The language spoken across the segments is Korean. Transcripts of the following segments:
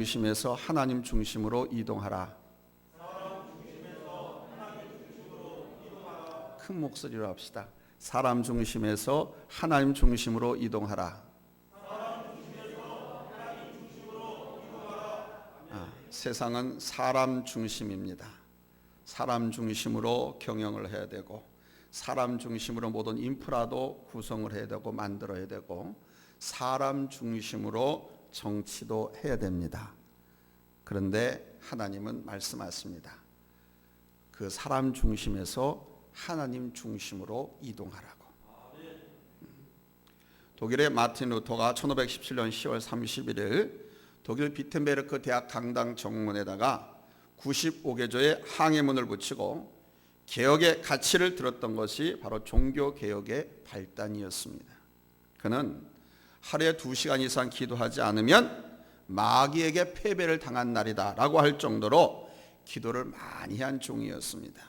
중심에서 하나님 중심으로 이동하라. 큰 목소리로 합시다. 사람 중심에서 하나님 중심으로 이동하라. 세상은 사람 중심입니다. 사람 중심으로 경영을 해야 되고, 사람 중심으로 모든 인프라도 구성을 해야 되고 만들어야 되고, 사람 중심으로 정치도 해야 됩니다. 그런데 하나님은 말씀하십니다. 그 사람 중심에서 하나님 중심으로 이동하라고. 독일의 마틴 루터가 1517년 10월 31일 독일 비텐베르크 대학 강당 정문에다가 95개조의 항해문을 붙이고 개혁의 가치를 들었던 것이 바로 종교개혁의 발단이었습니다. 그는 하루에 2시간 이상 기도하지 않으면 마귀에게 패배를 당한 날이다 라고 할 정도로 기도를 많이 한 종이었습니다.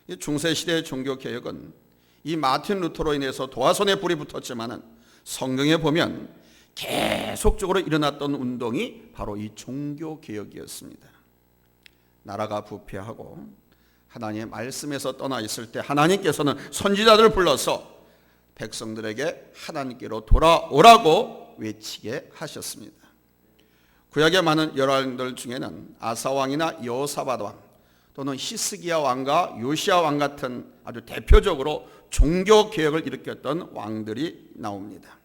이 중세시대의 종교개혁은 이 마틴 루터로 인해서 도화선에 불이 붙었지만 성경에 보면 계속적으로 일어났던 운동이 바로 이 종교개혁이었습니다. 나라가 부패하고 하나님의 말씀에서 떠나 있을 때 하나님께서는 선지자들을 불러서 백성들에게 하나님께로 돌아오라고 외치게 하셨습니다. 구약의 많은 열왕들 중에는 아사왕이나 여호사밧 왕 또는 히스기야 왕과 요시야 왕 같은 아주 대표적으로 종교개혁을 일으켰던 왕들이 나옵니다.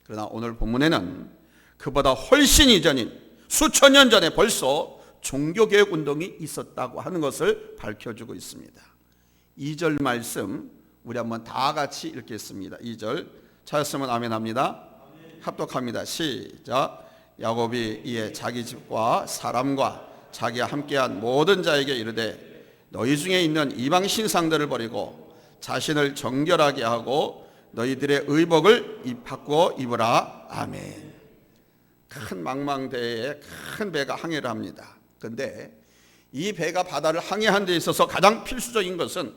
그러나 오늘 본문에는 그보다 훨씬 이전인 수천 년 전에 벌써 종교개혁 운동이 있었다고 하는 것을 밝혀주고 있습니다. 2절 말씀 우리 한번 다 같이 읽겠습니다. 2절 찾았으면 아멘 합니다. 합독합니다. 시작. 야곱이 이에 자기 집과 사람과 자기와 함께한 모든 자에게 이르되 너희 중에 있는 이방 신상들을 버리고 자신을 정결하게 하고 너희들의 의복을 바꾸어 입으라. 아멘. 큰 망망대해에 큰 배가 항해를 합니다. 그런데 이 배가 바다를 항해하는 데 있어서 가장 필수적인 것은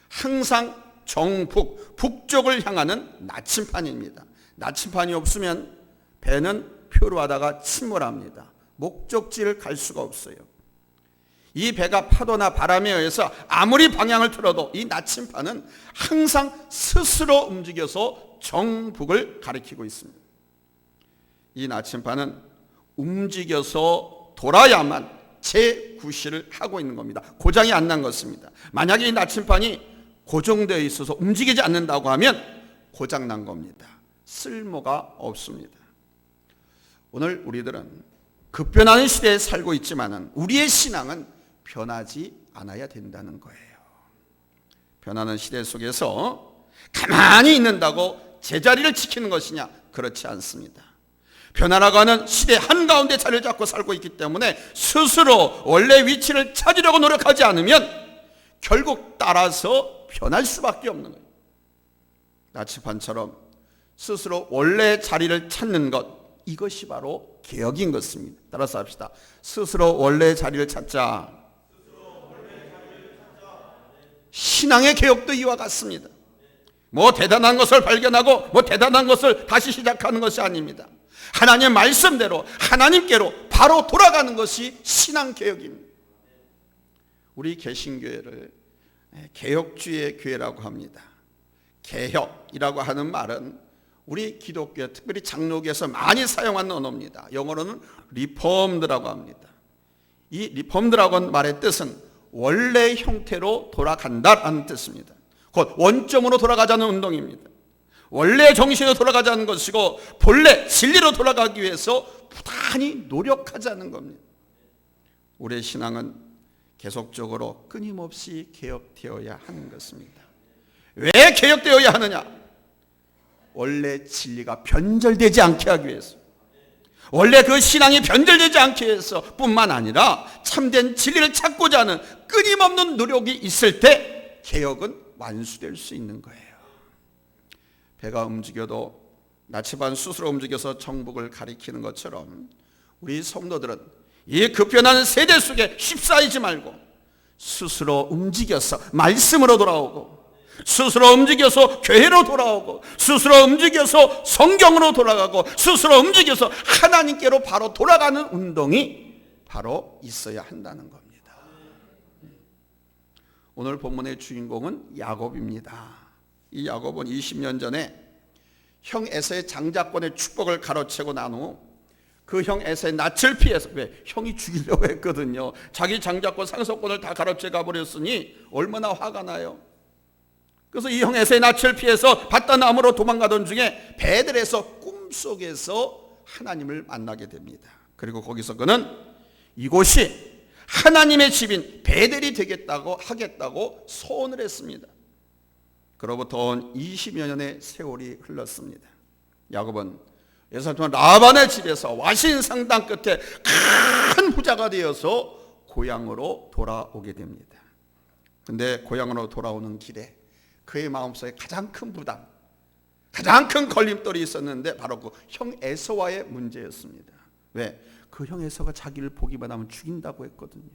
항상 정북, 북쪽을 향하는 나침판입니다. 나침판이 없으면 배는 표류하다가 침몰합니다. 목적지를 갈 수가 없어요. 이 배가 파도나 바람에 의해서 아무리 방향을 틀어도 이 나침판은 항상 스스로 움직여서 정북을 가리키고 있습니다. 이 나침판은 움직여서 돌아야만 재구시를 하고 있는 겁니다. 고장이 안 난 것입니다. 만약에 이 나침판이 고정되어 있어서 움직이지 않는다고 하면 고장 난 겁니다. 쓸모가 없습니다. 오늘 우리들은 급변하는 시대에 살고 있지만 우리의 신앙은 변하지 않아야 된다는 거예요. 변하는 시대 속에서 가만히 있는다고 제자리를 지키는 것이냐? 그렇지 않습니다. 변화라고 하는 시대 한가운데 자리를 잡고 살고 있기 때문에 스스로 원래 위치를 찾으려고 노력하지 않으면 결국 따라서 변할 수밖에 없는 거예요. 나침판처럼 스스로 원래 자리를 찾는 것, 이것이 바로 개혁인 것입니다. 따라서 합시다. 스스로 원래 자리를 찾자. 신앙의 개혁도 이와 같습니다. 뭐 대단한 것을 발견하고 뭐 대단한 것을 다시 시작하는 것이 아닙니다. 하나님의 말씀대로 하나님께로 바로 돌아가는 것이 신앙 개혁입니다. 우리 개신교회를 개혁주의 교회라고 합니다. 개혁이라고 하는 말은 우리 기독교, 특별히 장로교에서 많이 사용하는 언어입니다. 영어로는 리폼드라고 합니다. 이 리폼드라고 하는 말의 뜻은 원래 형태로 돌아간다라는 뜻입니다. 곧 원점으로 돌아가자는 운동입니다. 원래 정신으로 돌아가자는 것이고 본래 진리로 돌아가기 위해서 부단히 노력하자는 겁니다. 우리의 신앙은 계속적으로 끊임없이 개혁되어야 하는 것입니다. 왜 개혁되어야 하느냐? 원래 진리가 변절되지 않게 하기 위해서, 원래 그 신앙이 변절되지 않게 해서 뿐만 아니라 참된 진리를 찾고자 하는 끊임없는 노력이 있을 때 개혁은 완수될 수 있는 거예요. 배가 움직여도 나침반 스스로 움직여서 정북을 가리키는 것처럼 우리 성도들은 이 급변하는 세대 속에 휩싸이지 말고 스스로 움직여서 말씀으로 돌아오고 스스로 움직여서 교회로 돌아오고, 스스로 움직여서 성경으로 돌아가고, 스스로 움직여서 하나님께로 바로 돌아가는 운동이 바로 있어야 한다는 겁니다. 오늘 본문의 주인공은 야곱입니다. 이 야곱은 20년 전에 형 에서의 장자권의 축복을 가로채고 난 후 그 형 에서의 낯을 피해서, 왜? 형이 죽이려고 했거든요. 자기 장자권 상속권을 다 가로채 가버렸으니 얼마나 화가 나요. 그래서 이 형 에서의 낯을 피해서 밧단 나무로 도망가던 중에 베델에서 꿈속에서 하나님을 만나게 됩니다. 그리고 거기서 그는 이곳이 하나님의 집인 베델이 하겠다고 소원을 했습니다. 그로부터 20여 년의 세월이 흘렀습니다. 야곱은 예살 동안 라반의 집에서 와신 상당 끝에 큰 부자가 되어서 고향으로 돌아오게 됩니다. 근데 고향으로 돌아오는 길에 그의 마음속에 가장 큰 부담, 가장 큰 걸림돌이 있었는데 바로 그 형 에서와의 문제였습니다. 왜? 그 형 에서가 자기를 보기만 하면 죽인다고 했거든요.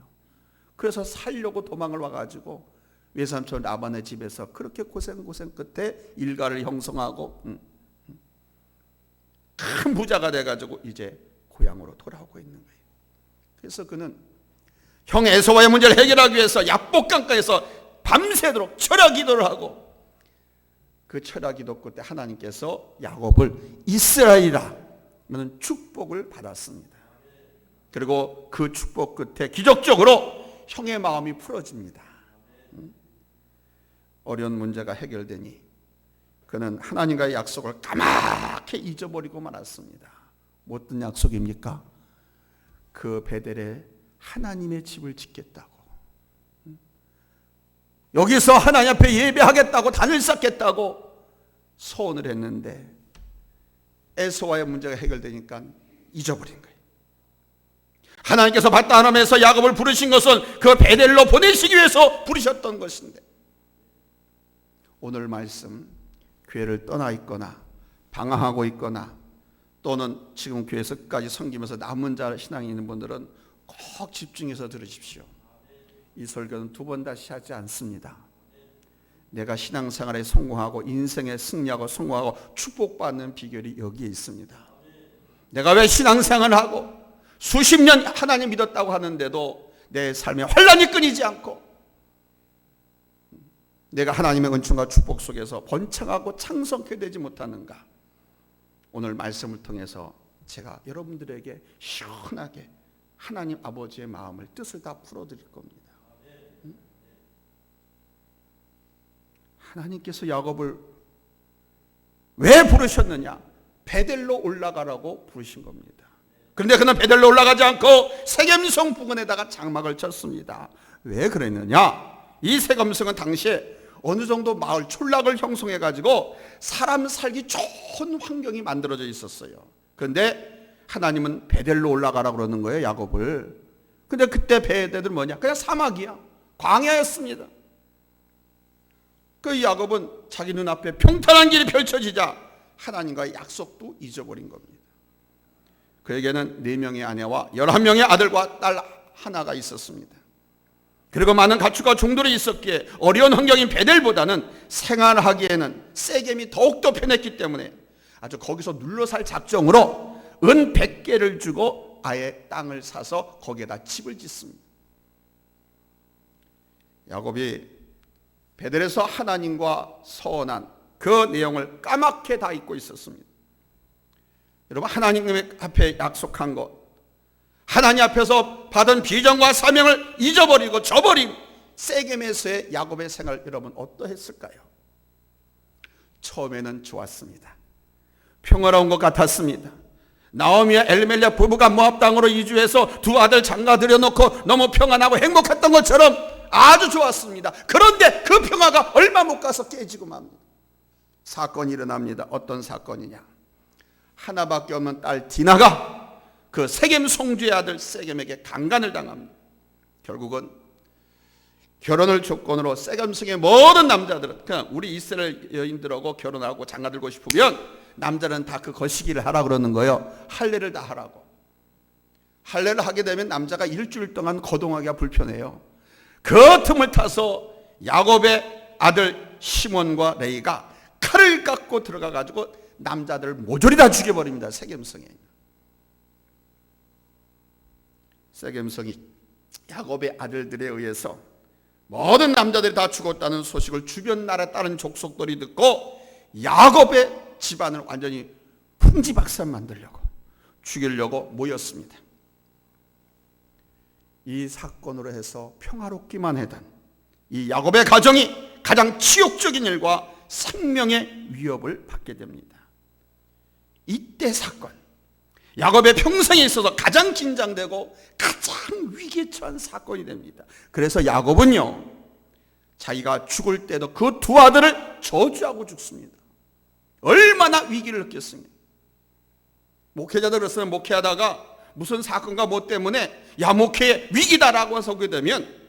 그래서 살려고 도망을 와가지고 외삼촌 라반의 집에서 그렇게 고생 끝에 일가를 형성하고 큰 부자가 돼가지고 이제 고향으로 돌아오고 있는 거예요. 그래서 그는 형 에서와의 문제를 해결하기 위해서 야복강가에서 밤새도록 철야 기도를 하고, 그 철야 기도 끝에 하나님께서 야곱을 이스라엘이라 는 축복을 받았습니다. 그리고 그 축복 끝에 기적적으로 형의 마음이 풀어집니다. 어려운 문제가 해결되니 그는 하나님과의 약속을 까맣게 잊어버리고 말았습니다. 어떤 약속입니까? 그 베델에 하나님의 집을 짓겠다고, 여기서 하나님 앞에 예배하겠다고, 단을 쌓겠다고 소원을 했는데 에서와의 문제가 해결되니까 잊어버린 거예요. 하나님께서 밧단 아람에서 야곱을 부르신 것은 그 베델로 보내시기 위해서 부르셨던 것인데, 오늘 말씀, 교회를 떠나 있거나 방황하고 있거나 또는 지금 교회에서 끝까지 섬기면서 남은 자 신앙이 있는 분들은 꼭 집중해서 들으십시오. 이 설교는 두 번 다시 하지 않습니다. 내가 신앙생활에 성공하고 인생에 승리하고 성공하고 축복받는 비결이 여기에 있습니다. 내가 왜 신앙생활을 하고 수십 년 하나님 믿었다고 하는데도 내 삶에 환란이 끊이지 않고 내가 하나님의 은총과 축복 속에서 번창하고 창성케 되지 못하는가? 오늘 말씀을 통해서 제가 여러분들에게 시원하게 하나님 아버지의 마음을, 뜻을 다 풀어드릴 겁니다. 하나님께서 야곱을 왜 부르셨느냐? 베델로 올라가라고 부르신 겁니다. 그런데 그는 베델로 올라가지 않고 세겜성 부근에다가 장막을 쳤습니다. 왜 그랬느냐? 이 세겜성은 당시에 어느 정도 마을 촌락을 형성해 가지고 사람 살기 좋은 환경이 만들어져 있었어요. 그런데 하나님은 베델로 올라가라고 그러는 거예요, 야곱을. 근데 그때 베델은 뭐냐? 그냥 사막이야. 광야였습니다. 그 야곱은 자기 눈앞에 평탄한 길이 펼쳐지자 하나님과의 약속도 잊어버린 겁니다. 그에게는 4명의 아내와 11명의 아들과 딸 하나가 있었습니다. 그리고 많은 가축과 종들이 있었기에 어려운 환경인 베델보다는 생활하기에는 세겜이 더욱더 편했기 때문에 아주 거기서 눌러 살 작정으로 은 100개를 주고 아예 땅을 사서 거기에다 집을 짓습니다. 야곱이 베델에서 하나님과 서원한 그 내용을 까맣게 다 잊고 있었습니다. 여러분, 하나님 앞에 약속한 것, 하나님 앞에서 받은 비전과 사명을 잊어버리고 저버린 세겜에서의 야곱의 생활, 여러분 어떠했을까요? 처음에는 좋았습니다. 평화로운 것 같았습니다. 나오미와 엘리멜렉 부부가 모압 땅으로 이주해서 두 아들 장가 들여놓고 너무 평안하고 행복했던 것처럼 아주 좋았습니다. 그런데 그 평화가 얼마 못 가서 깨지고 맙니다. 사건이 일어납니다. 어떤 사건이냐? 하나밖에 없는 딸 디나가 그 세겜 송주의 아들 세겜에게 강간을 당합니다. 결국은 결혼을 조건으로 세겜성의 모든 남자들은, 그냥 우리 이스라엘 여인들하고 결혼하고 장가들고 싶으면 남자는 다 그 거시기를 하라 그러는 거예요. 할례를 다 하라고. 할례를 하게 되면 남자가 일주일 동안 거동하기가 불편해요. 그 틈을 타서 야곱의 아들 시몬과 레이가 칼을 갖고 들어가 가지고 남자들을 모조리 다 죽여버립니다. 세겜성에. 세겜성이 야곱의 아들들에 의해서 모든 남자들이 다 죽었다는 소식을 주변 나라에 다른 족속들이 듣고 야곱의 집안을 완전히 풍지박산 만들려고, 죽이려고 모였습니다. 이 사건으로 해서 평화롭기만 하던 이 야곱의 가정이 가장 치욕적인 일과 생명의 위협을 받게 됩니다. 이때 사건, 야곱의 평생에 있어서 가장 긴장되고 가장 위기에 처한 사건이 됩니다. 그래서 야곱은요, 자기가 죽을 때도 그 두 아들을 저주하고 죽습니다. 얼마나 위기를 느꼈습니까? 목회자들로서는 목회하다가 무슨 사건과 뭐 때문에 야, 목회의 위기다라고 하게 되면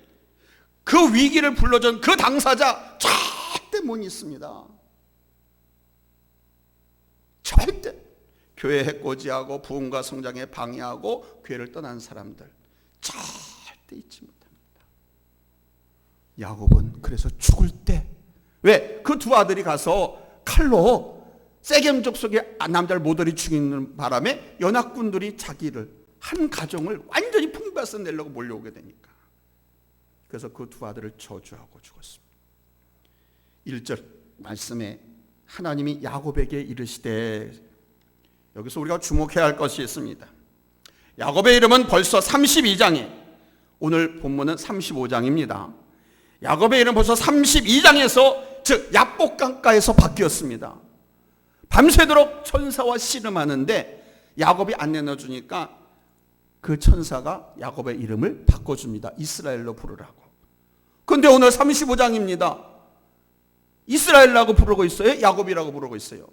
그 위기를 불러준 그 당사자 절대 못 있습니다. 절대. 교회 해코지하고 부흥과 성장에 방해하고 교회를 떠난 사람들 절대 잊지 못합니다. 야곱은 그래서 죽을 때, 왜? 그 두 아들이 가서 칼로 세겜 족속의 남자를 모조리 죽이는 바람에 연합군들이 자기를, 한 가정을 완전히 풍비해서 내려고 몰려오게 되니까. 그래서 그 두 아들을 저주하고 죽었습니다. 1절 말씀에 하나님이 야곱에게 이르시되, 여기서 우리가 주목해야 할 것이 있습니다. 야곱의 이름은 벌써 32장에, 오늘 본문은 35장입니다. 야곱의 이름은 벌써 32장에서, 즉 야복강가에서 바뀌었습니다. 밤새도록 천사와 씨름하는데 야곱이 안 내놔주니까 그 천사가 야곱의 이름을 바꿔줍니다. 이스라엘로 부르라고. 그런데 오늘 35장입니다. 이스라엘이라고 부르고 있어요? 야곱이라고 부르고 있어요?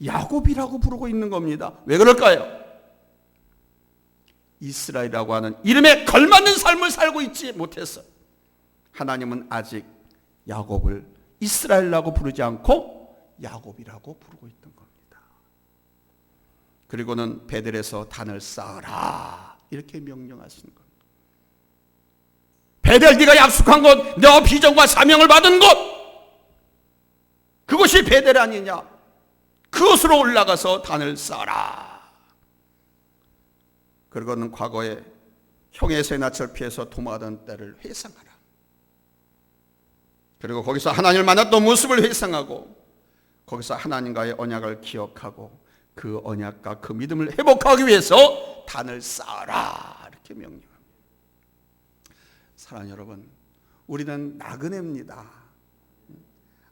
야곱이라고 부르고 있는 겁니다. 왜 그럴까요? 이스라엘이라고 하는 이름에 걸맞는 삶을 살고 있지 못해서 하나님은 아직 야곱을 이스라엘이라고 부르지 않고 야곱이라고 부르고 있던 겁니다. 그리고는 베델에서 단을 쌓으라 이렇게 명령하시는 겁니다. 베델, 네가 약속한 곳, 너 비전과 사명을 받은 곳, 그것이 베델 아니냐? 그것으로 올라가서 단을 쌓아라. 그리고는 과거에 형의 낯을 피해서 도망하던 때를 회상하라. 그리고 거기서 하나님을 만났던 모습을 회상하고 거기서 하나님과의 언약을 기억하고 그 언약과 그 믿음을 회복하기 위해서 단을 쌓아라 이렇게 명령합니다. 사랑하는 여러분, 우리는 나그네입니다.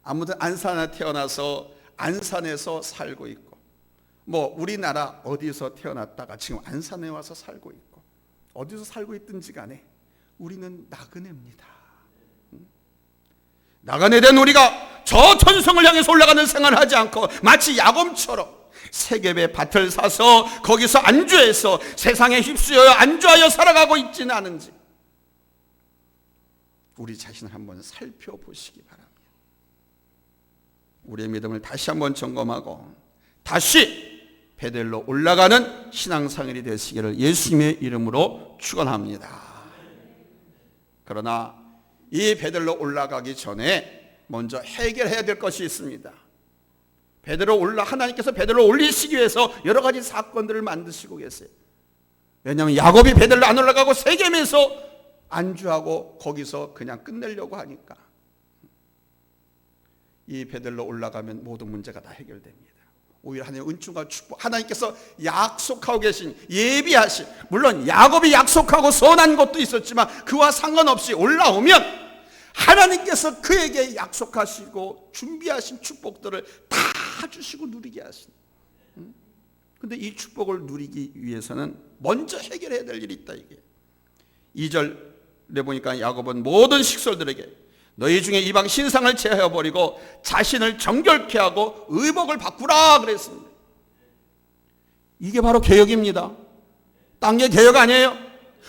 아무튼 안산에 태어나서 안산에서 살고 있고, 뭐 우리나라 어디서 태어났다가 지금 안산에 와서 살고 있고, 어디서 살고 있든지 간에 우리는 나그네입니다. 나그네 된 우리가 저 천성을 향해서 올라가는 생활을 하지 않고 마치 야곱처럼 세겜의 밭을 사서 거기서 안주해서 세상에 휩쓰여 안주하여 살아가고 있지는 않은지 우리 자신을 한번 살펴보시기 바랍니다. 우리의 믿음을 다시 한번 점검하고 다시 베델로 올라가는 신앙생활이 되시기를 예수님의 이름으로 축원합니다. 그러나 이 베델로 올라가기 전에 먼저 해결해야 될 것이 있습니다. 하나님께서 베델로 올리시기 위해서 여러 가지 사건들을 만드시고 계세요. 왜냐하면 야곱이 베델로 안 올라가고 세겜에서 안주하고 거기서 그냥 끝내려고 하니까 이 베델로 올라가면 모든 문제가 다 해결됩니다. 오히려 하나님의 은총과 축복, 하나님께서 약속하고 계신, 예비하신, 물론 야곱이 약속하고 선한 것도 있었지만 그와 상관없이 올라오면 하나님께서 그에게 약속하시고 준비하신 축복들을 다 주시고 누리게 하신. 근데 이 축복을 누리기 위해서는 먼저 해결해야 될 일이 있다. 이게 2절에 보니까 야곱은 모든 식솔들에게 너희 중에 이방 신상을 제하여버리고 자신을 정결케 하고 의복을 바꾸라 그랬습니다. 이게 바로 개혁입니다. 딴 게 개혁 아니에요.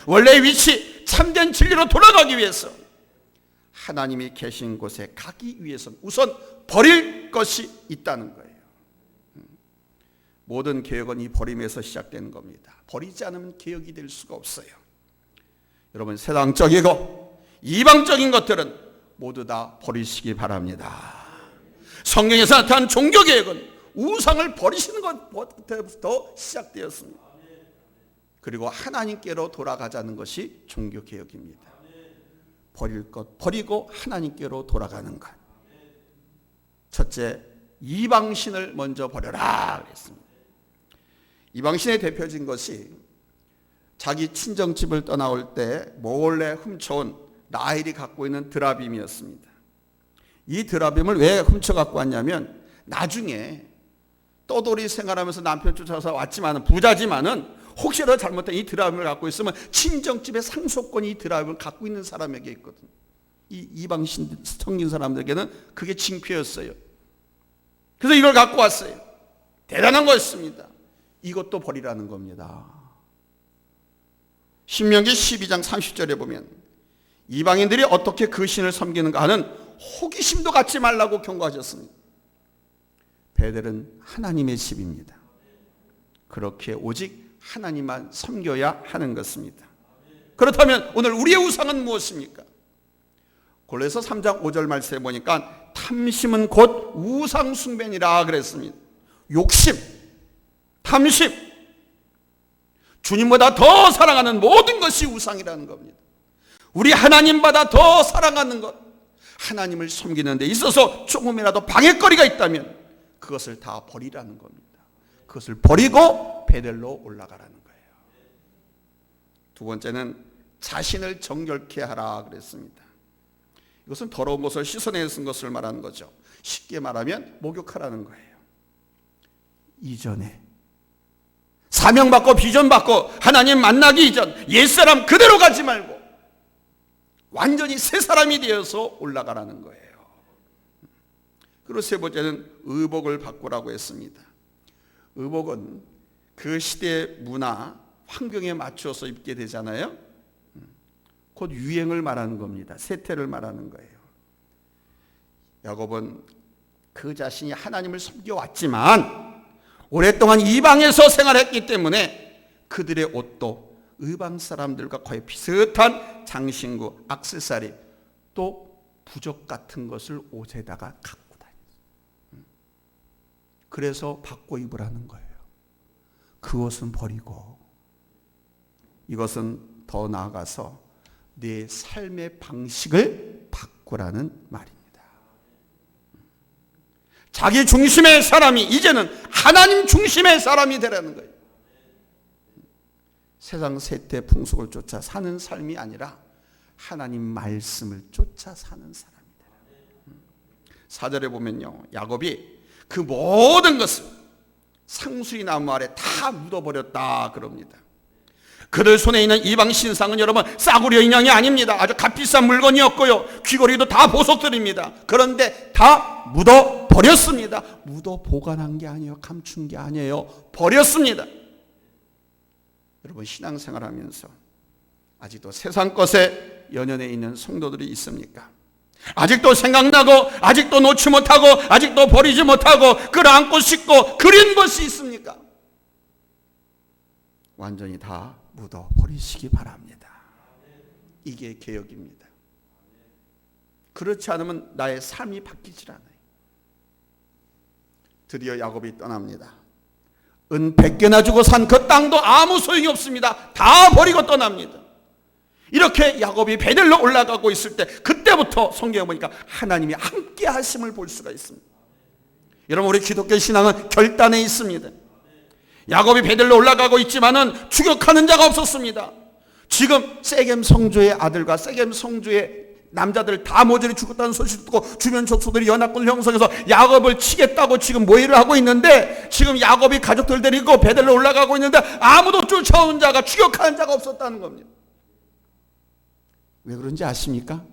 원래의 위치, 참된 진리로 돌아가기 위해서 하나님이 계신 곳에 가기 위해서는 우선 버릴 것이 있다는 거예요. 모든 개혁은 이 버림에서 시작되는 겁니다. 버리지 않으면 개혁이 될 수가 없어요. 여러분, 세상적이고 이방적인 것들은 모두 다 버리시기 바랍니다. 성경에서 나타난 종교개혁은 우상을 버리시는 것부터 시작되었습니다. 그리고 하나님께로 돌아가자는 것이 종교개혁입니다. 버릴 것 버리고 하나님께로 돌아가는 것. 첫째, 이방신을 먼저 버려라 그랬습니다. 이방신의 대표적인 것이 자기 친정집을 떠나올 때 몰래 훔쳐온 라헬이 갖고 있는 드라빔이었습니다. 이 드라빔을 왜 훔쳐 갖고 왔냐면 나중에 떠돌이 생활하면서 남편 쫓아서 왔지만은 부자지만은 혹시라도 잘못된 이 드라빔을 갖고 있으면 친정집의 상속권이 이 드라빔을 갖고 있는 사람에게 있거든요. 이 이방신 섬긴 사람들에게는 그게 징표였어요. 그래서 이걸 갖고 왔어요. 대단한 것입니다. 이것도 버리라는 겁니다. 신명기 12장 30절에 보면 이방인들이 어떻게 그 신을 섬기는가 하는 호기심도 갖지 말라고 경고하셨습니다. 베델은 하나님의 집입니다. 그렇게 오직 하나님만 섬겨야 하는 것입니다. 그렇다면 오늘 우리의 우상은 무엇입니까? 골로새 3장 5절 말씀에 보니까 탐심은 곧 우상 숭배니라 그랬습니다. 욕심, 탐심, 주님보다 더 사랑하는 모든 것이 우상이라는 겁니다. 우리 하나님보다 더 사랑하는 것, 하나님을 섬기는 데 있어서 조금이라도 방해거리가 있다면 그것을 다 버리라는 겁니다. 그것을 버리고 베델로 올라가라는 거예요. 두 번째는 자신을 정결케 하라 그랬습니다. 이것은 더러운 것을 씻어내는 것을 말하는 거죠. 쉽게 말하면 목욕하라는 거예요. 이전에 사명받고 비전받고 하나님 만나기 이전 옛사람 그대로 가지 말고 완전히 새 사람이 되어서 올라가라는 거예요. 그리고 세 번째는 의복을 바꾸라고 했습니다. 의복은 그 시대의 문화, 환경에 맞춰서 입게 되잖아요. 곧 유행을 말하는 겁니다. 세태를 말하는 거예요. 야곱은 그 자신이 하나님을 섬겨왔지만 오랫동안 이방에서 생활했기 때문에 그들의 옷도 이방 사람들과 거의 비슷한 장신구, 액세서리, 또 부적 같은 것을 옷에다가 갖고 다녔어요. 그래서 바꿔 입으라는 거예요. 그 옷은 버리고 이것은 더 나아가서 내 삶의 방식을 바꾸라는 말입니다. 자기 중심의 사람이 이제는 하나님 중심의 사람이 되라는 거예요. 세상 세태 풍속을 쫓아 사는 삶이 아니라 하나님 말씀을 쫓아 사는 사람이다. 4절에 보면요, 야곱이 그 모든 것을 상수리 나무 아래 다 묻어버렸다 그럽니다. 그들 손에 있는 이방 신상은 여러분 싸구려 인형이 아닙니다. 아주 값비싼 물건이었고요, 귀걸이도 다 보석들입니다. 그런데 다 묻어버렸습니다. 묻어 보관한 게 아니에요. 감춘 게 아니에요. 버렸습니다. 여러분 신앙생활하면서 아직도 세상 것에 연연해 있는 성도들이 있습니까? 아직도 생각나고 아직도 놓지 못하고 아직도 버리지 못하고 끌어안고 싶고 그린 것이 있습니까? 완전히 다 묻어버리시기 바랍니다. 이게 개혁입니다. 그렇지 않으면 나의 삶이 바뀌질 않아요. 드디어 야곱이 떠납니다. 은 100개나 주고 산 그 땅도 아무 소용이 없습니다. 다 버리고 떠납니다. 이렇게 야곱이 베델로 올라가고 있을 때 그때부터 성경에 보니까 하나님이 함께 하심을 볼 수가 있습니다. 여러분 우리 기독교 신앙은 결단에 있습니다. 야곱이 베델로 올라가고 있지만은 추격하는 자가 없었습니다. 지금 세겜 성주의 아들과 세겜 성주의 남자들 다 모조리 죽었다는 소식 듣고 주변 족속들이 연합군을 형성해서 야곱을 치겠다고 지금 모의를 하고 있는데, 지금 야곱이 가족들 데리고 베델로 올라가고 있는데 아무도 쫓아오는 자가, 추격하는 자가 없었다는 겁니다. 왜 그런지 아십니까?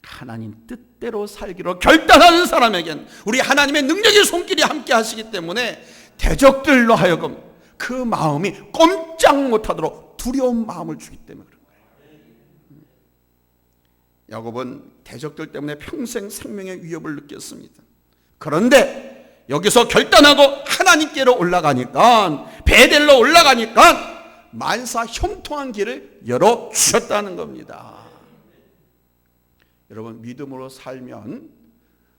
하나님 뜻대로 살기로 결단하는 사람에겐 우리 하나님의 능력의 손길이 함께 하시기 때문에 대적들로 하여금 그 마음이 꼼짝 못하도록 두려운 마음을 주기 때문에 그런 거예요. 야곱은 대적들 때문에 평생 생명의 위협을 느꼈습니다. 그런데 여기서 결단하고 하나님께로 올라가니까, 베델로 올라가니까 만사 형통한 길을 열어주셨다는 겁니다. 여러분 믿음으로 살면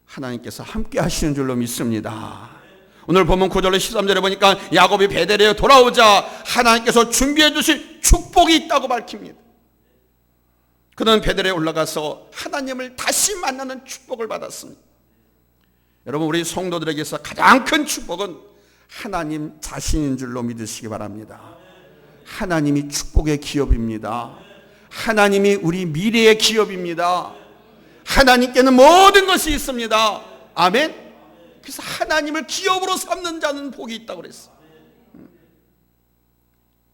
하나님께서 함께 하시는 줄로 믿습니다. 오늘 본문 9절로 13절에 보니까 야곱이 베델에 돌아오자 하나님께서 준비해 주실 축복이 있다고 밝힙니다. 그는 베델에 올라가서 하나님을 다시 만나는 축복을 받았습니다. 여러분 우리 성도들에게서 가장 큰 축복은 하나님 자신인 줄로 믿으시기 바랍니다. 하나님이 축복의 기업입니다. 하나님이 우리 미래의 기업입니다. 하나님께는 모든 것이 있습니다. 아멘. 그래서 하나님을 기업으로 삼는 자는 복이 있다고 그랬어요.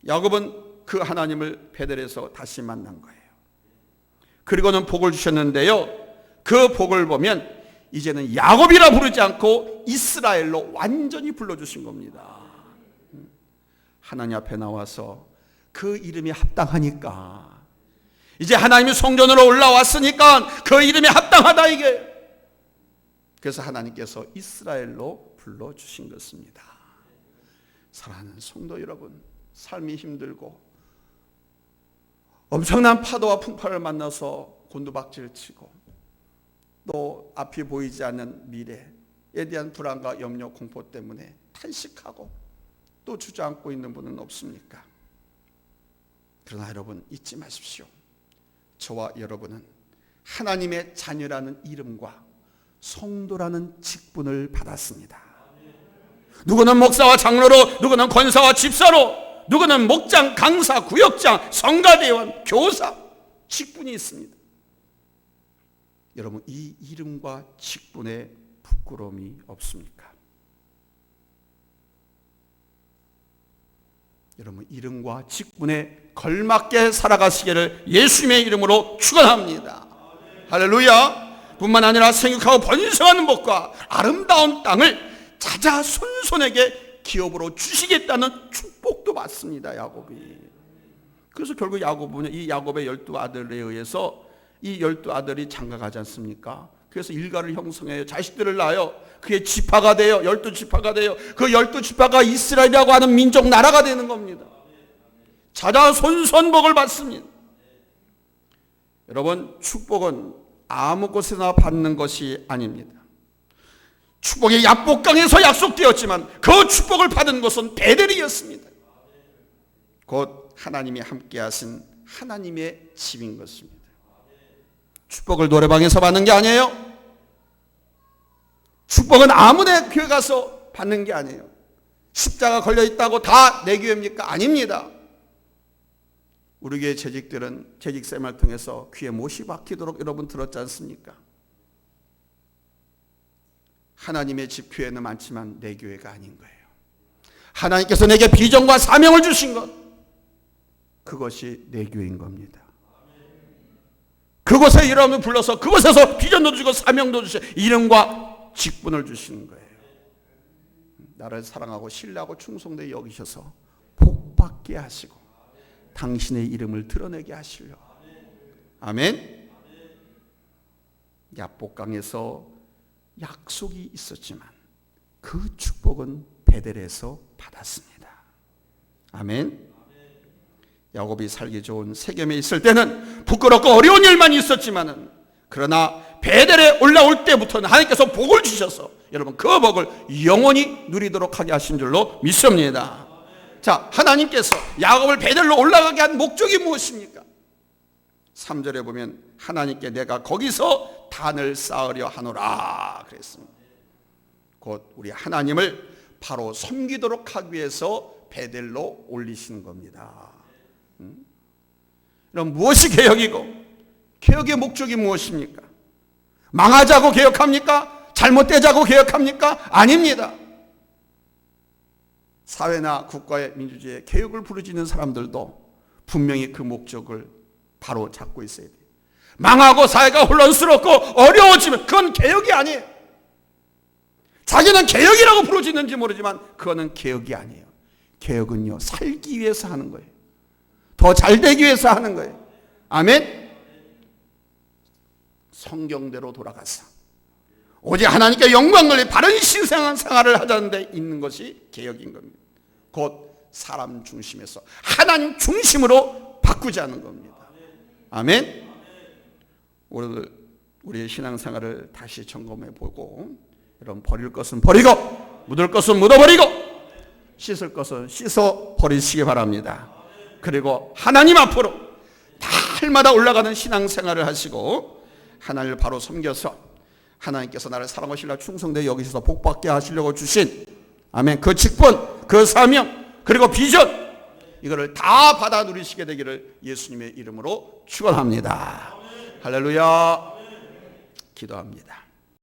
야곱은 그 하나님을 베델에서 다시 만난 거예요. 그리고는 복을 주셨는데요, 그 복을 보면 이제는 야곱이라 부르지 않고 이스라엘로 완전히 불러주신 겁니다. 하나님 앞에 나와서 그 이름이 합당하니까, 이제 하나님이 성전으로 올라왔으니까 그 이름이 합당하다 이게. 그래서 하나님께서 이스라엘로 불러주신 것입니다. 사랑하는 성도 여러분, 삶이 힘들고 엄청난 파도와 풍파를 만나서 곤두박질 치고 또 앞이 보이지 않는 미래에 대한 불안과 염려, 공포 때문에 탄식하고 또 주저앉고 있는 분은 없습니까? 그러나 여러분 잊지 마십시오. 저와 여러분은 하나님의 자녀라는 이름과 성도라는 직분을 받았습니다. 누구는 목사와 장로로, 누구는 권사와 집사로, 누구는 목장, 강사, 구역장, 성가대원, 교사, 직분이 있습니다. 여러분 이 이름과 직분에 부끄러움이 없습니까? 여러분 이름과 직분에 걸맞게 살아가시기를 예수님의 이름으로 축원합니다. 할렐루야. 뿐만 아니라 생육하고 번성하는 복과 아름다운 땅을 자자손손에게 기업으로 주시겠다는 축복도 받습니다. 야곱이. 그래서 결국 야곱은 이 야곱의 12아들에 의해서 이 12아들이 장가가지 않습니까? 그래서 일가를 형성해요. 자식들을 낳아요. 그게 지파가 돼요. 12지파가 돼요. 그 12지파가 이스라엘이라고 하는 민족 나라가 되는 겁니다. 자자손손 복을 받습니다. 여러분 축복은 아무 곳에나 받는 것이 아닙니다. 축복이 야복강에서 약속되었지만 그 축복을 받은 것은 베델이었습니다. 곧 하나님이 함께 하신 하나님의 집인 것입니다. 축복을 노래방에서 받는 게 아니에요. 축복은 아무데 교회 가서 받는 게 아니에요. 십자가 걸려있다고 다 내 교회입니까? 아닙니다. 우리 교회 재직들은 재직생활을 통해서 귀에 못이 박히도록 여러분 들었지 않습니까? 하나님의 집 교회는 많지만 내 교회가 아닌 거예요. 하나님께서 내게 비전과 사명을 주신 것, 그것이 내 교회인 겁니다. 그곳에 여러분을 불러서 그곳에서 비전도 주고 사명도 주시고 이름과 직분을 주시는 거예요. 나를 사랑하고 신뢰하고 충성되게 여기셔서 복받게 하시고 당신의 이름을 드러내게 하시려. 아멘. 야복강에서 약속이 있었지만 그 축복은 베델에서 받았습니다. 아멘. 야곱이 살기 좋은 세겜에 있을 때는 부끄럽고 어려운 일만 있었지만은, 그러나 베델에 올라올 때부터는 하나님께서 복을 주셔서 여러분 그 복을 영원히 누리도록 하게 하신 줄로 믿습니다. 자, 하나님께서 야곱을 베델로 올라가게 한 목적이 무엇입니까? 3절에 보면 하나님께 내가 거기서 단을 쌓으려 하노라 그랬습니다. 곧 우리 하나님을 바로 섬기도록 하기 위해서 베델로 올리시는 겁니다. 그럼 무엇이 개혁이고 개혁의 목적이 무엇입니까? 망하자고 개혁합니까? 잘못되자고 개혁합니까? 아닙니다. 사회나 국가의 민주주의의 개혁을 부르짖는 사람들도 분명히 그 목적을 바로 잡고 있어야 돼요. 망하고 사회가 혼란스럽고 어려워지면 그건 개혁이 아니에요. 자기는 개혁이라고 부르짖는지 모르지만 그거는 개혁이 아니에요. 개혁은요, 살기 위해서 하는 거예요. 더 잘 되기 위해서 하는 거예요. 아멘. 성경대로 돌아가서 오직 하나님께 영광을 바른 신성한 생활을 하자는 데 있는 것이 개혁인 겁니다. 곧 사람 중심에서 하나님 중심으로 바꾸자는 겁니다. 아멘. 오늘 우리의 신앙생활을 다시 점검해 보고 여러분 버릴 것은 버리고 묻을 것은 묻어버리고 씻을 것은 씻어 버리시기 바랍니다. 그리고 하나님 앞으로 날마다 올라가는 신앙생활을 하시고 하나님을 바로 섬겨서 하나님께서 나를 사랑하시려 충성되어 여기서 복받게 하시려고 주신 아멘 그 직분, 그 사명, 그리고 비전 이거를 다 받아 누리시게 되기를 예수님의 이름으로 축원합니다. 할렐루야. 기도합니다.